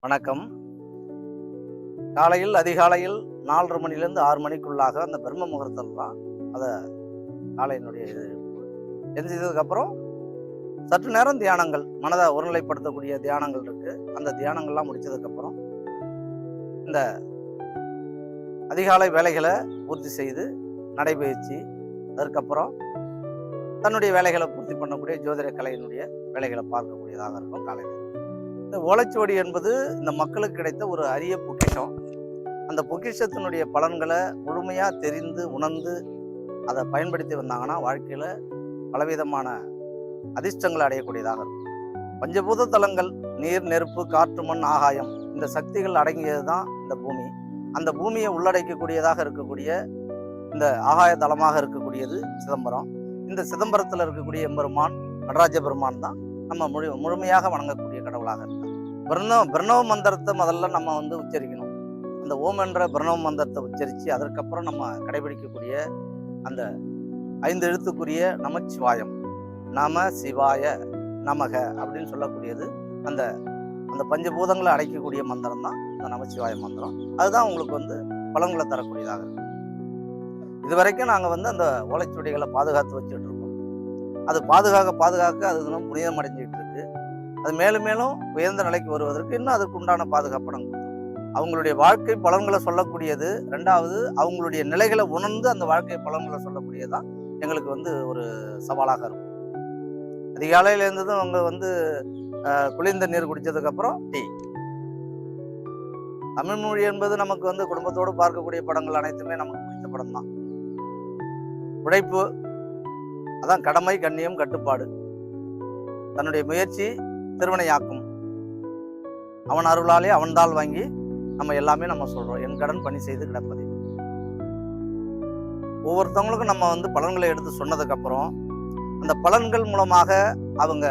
வணக்கம். காலையில் அதிகாலையில் 4:30 மணிலேருந்து 6 மணிக்குள்ளாக அந்த பிரம்ம முகூர்த்தம் தான் அதை காலையினுடைய இது எந்திரிச்சதுக்கப்புறம் சற்று நேரம் தியானங்கள், மனதை ஒருநிலைப்படுத்தக்கூடிய தியானங்கள் இருக்கு. அந்த தியானங்கள்லாம் முடிச்சதுக்கப்புறம் இந்த அதிகாலை வேலைகளை பூர்த்தி செய்து நடைபயிற்சி, அதற்கப்புறம் தன்னுடைய வேலைகளை பூர்த்தி பண்ணக்கூடிய ஜோதிட கலையினுடைய வேலைகளை பார்க்கக்கூடியதாக இருக்கும் காலையில். இந்த ஓலைச்சுவடி என்பது இந்த மக்களுக்கு கிடைத்த ஒரு அரிய பொக்கிஷம். அந்த பொக்கிஷத்தினுடைய பலன்களை முழுமையாக தெரிந்து உணர்ந்து அதை பயன்படுத்தி வந்தாங்கன்னா வாழ்க்கையில் பலவிதமான அதிர்ஷ்டங்களை அடையக்கூடியதாக இருக்கும். பஞ்சபூத தலங்கள் நீர், நெருப்பு, காற்று, மண், ஆகாயம், இந்த சக்திகள் அடங்கியது தான் இந்த பூமி. அந்த பூமியை உள்ளடக்கக்கூடியதாக இருக்கக்கூடிய இந்த ஆகாய தலமாக இருக்கக்கூடியது சிதம்பரம். இந்த சிதம்பரத்தில் இருக்கக்கூடிய எம்பெருமான் நடராஜ பெருமான் தான் நம்ம முழுமையாக வணங்கக்கூடிய கடவுளாக இருக்காங்க. பிரணவ மந்திரத்தை முதல்ல நம்ம உச்சரிக்கணும். அந்த ஓம் என்ற பிரணவ மந்திரத்தை உச்சரித்து அதற்கப்புறம் நம்ம கடைபிடிக்கக்கூடிய அந்த 5 எழுத்துக்குரிய நமச்சிவாயம், நம சிவாய நமக அப்படின்னு சொல்லக்கூடியது அந்த அந்த பஞ்சபூதங்களை அடைக்கக்கூடிய மந்திரம் தான் இந்த நமச்சிவாய மந்திரம். அதுதான் உங்களுக்கு பலன்களை தரக்கூடியதாக இருக்கும். இதுவரைக்கும் நாங்கள் அந்த ஓலைச்சுவடிகளை பாதுகாத்து வச்சுட்டு இருக்கோம். அது பாதுகாக்க அது இன்னும் புனிதம் அடைஞ்சிட்டு இருக்கு. அது மேலும் மேலும் உயர்ந்த நிலைக்கு வருவதற்கு இன்னும் அதுக்கு உண்டான பாதுகாப்பு நாங்கள் அவங்களுடைய வாழ்க்கை பலன்களை சொல்லக்கூடியது. ரெண்டாவது, அவங்களுடைய நிலைகளை உணர்ந்து அந்த வாழ்க்கை பலன்களை சொல்லக்கூடியதுதான் எங்களுக்கு ஒரு சவாலாக இருக்கும். அதிகாலையில இருந்ததும் அவங்க குளிர்ந்த நீர் குடிச்சதுக்கு அப்புறம் டீ. தமிழ் மொழி என்பது நமக்கு குடும்பத்தோடு பார்க்கக்கூடிய படங்கள் அனைத்துமே நமக்கு பிடித்த படம் தான். உழைப்பு, அதான் கடமை, கண்ணியம், கட்டுப்பாடு, தன்னுடைய முயற்சி திருவினையாக்கும், அவன் அருளாலே அவன்தாள் வாங்கி நம்ம எல்லாமே நம்ம சொல்றோம். என் கடன் பணி செய்து கிடப்பது. ஒவ்வொருத்தவங்களுக்கும் நம்ம பலன்களை எடுத்து சொன்னதுக்கு அப்புறம் அந்த பலன்கள் மூலமாக அவங்க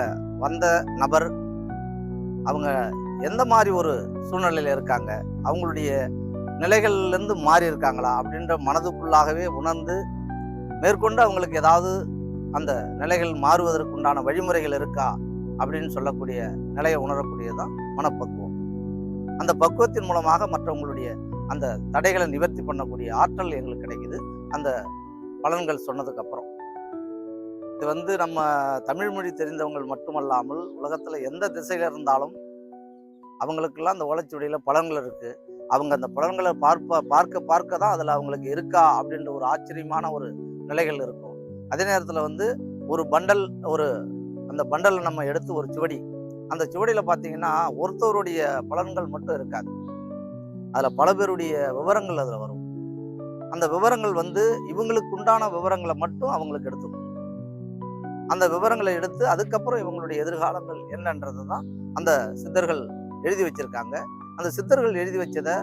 வந்த நபர் அவங்க எந்த மாதிரி ஒரு சூழ்நிலையில இருக்காங்க, அவங்களுடைய நிலைகள்லேருந்து மாறி இருக்காங்களா அப்படின்ற மனதுக்குள்ளாகவே உணர்ந்து மேற்கொண்டு அவங்களுக்கு ஏதாவது அந்த நிலைகள் மாறுவதற்குண்டான வழிமுறைகள் இருக்கா அப்படின்னு சொல்லக்கூடிய நிலையை உணரக்கூடியதுதான் மனப்பக்குவம். அந்த பக்குவத்தின் மூலமாக மற்றவங்களுடைய அந்த தடைகளை நிவர்த்தி பண்ணக்கூடிய ஆற்றல் எங்களுக்கு கிடைக்குது அந்த பலன்கள் சொன்னதுக்கு அப்புறம். இது நம்ம தமிழ் மொழி தெரிந்தவங்க மட்டுமல்லாமல் உலகத்துல எந்த திசையில இருந்தாலும் அவங்களுக்கெல்லாம் அந்த ஓலைச்சுவடியில பலன்கள் இருக்கு. அவங்க அந்த பலன்களை பார்க்க தான் அதுல அவங்களுக்கு இருக்கா அப்படின்ற ஒரு ஆச்சரியமான ஒரு நிலைகள் இருக்கும். அதே நேரத்துல ஒரு பண்டல், அந்த பண்டலை நம்ம எடுத்து ஒரு சுவடி, அந்த சுவடியில பார்த்தீங்கன்னா ஒருத்தருடைய பலன்கள் மட்டும் இருக்காது. அதுல பல பேருடைய விவரங்கள் அதுல வரும். அந்த விவரங்கள் இவங்களுக்கு உண்டான விவரங்களை மட்டும் அவங்களுக்கு எடுத்துக்கணும். அந்த விவரங்களை எடுத்து அதுக்கப்புறம் இவங்களுடைய எதிர்காலங்கள் என்னன்றது தான் அந்த சித்தர்கள் எழுதி வச்சிருக்காங்க. அந்த சித்தர்கள் எழுதி வச்சதை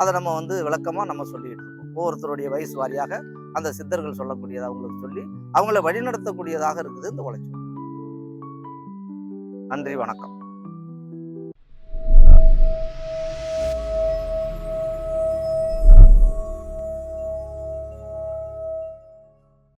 அதை நம்ம விளக்கமா நம்ம சொல்லிட்டு இருக்கோம். ஒவ்வொருத்தருடைய வயசு வாரியாக அந்த சித்தர்கள் சொல்லக்கூடியதை அவங்களுக்கு சொல்லி அவங்கள வழிநடத்தக்கூடியதாக இருக்குது இந்த ஓலைச்சுவடி. நன்றி, வணக்கம்.